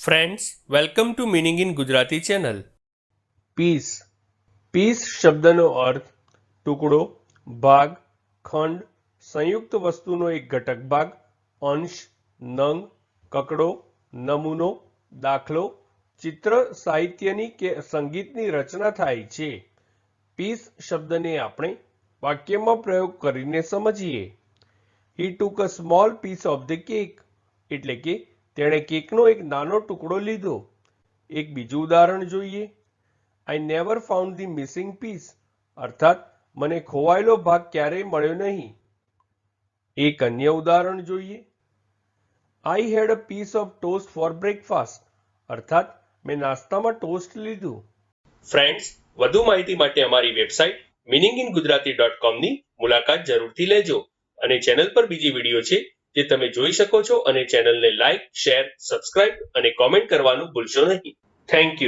Friends, welcome to meaning in Gujarati channel. Piece. Piece શબ્દનો અર્થ ટુકડો, ભાગ, ખંડ, સંયુક્ત વસ્તુનો એક ઘટક ભાગ, અંશ, નંગ, કકડો, નમૂનો, દાખલો, ચિત્ર, સાહિત્યની કે સંગીતની રચના થાય છે. પીસ શબ્દને આપણે વાક્યમાં પ્રયોગ કરીને સમજીએ. He took a small piece of the cake, એટલે કે તેણે કેકનો એક નાનો ટુકડો લીધો. એક બીજું ઉદાહરણ જોઈએ. I never found the missing piece, અર્થાત મને ખોવાયેલો ભાગ ક્યારેય મળ્યો નહીં. એક અન્ય ઉદાહરણ જોઈએ. I had a piece of toast for breakfast, અર્થાત મેં નાસ્તામાં ટોસ્ટ લીધું. ફ્રેન્ડ્સ, વધુ માહિતી માટે અમારી વેબસાઇટ meaninginggujarati.com ની મુલાકાત જરૂરથી લેજો. અને ચેનલ પર બીજી વિડીયો છે જે તમે જોઈ શકો છો, અને ચેનલને લાઇક, શેર, સબસ્ક્રાઇબ અને કોમેન્ટ કરવાનું ભૂલશો નહીં. Thank you.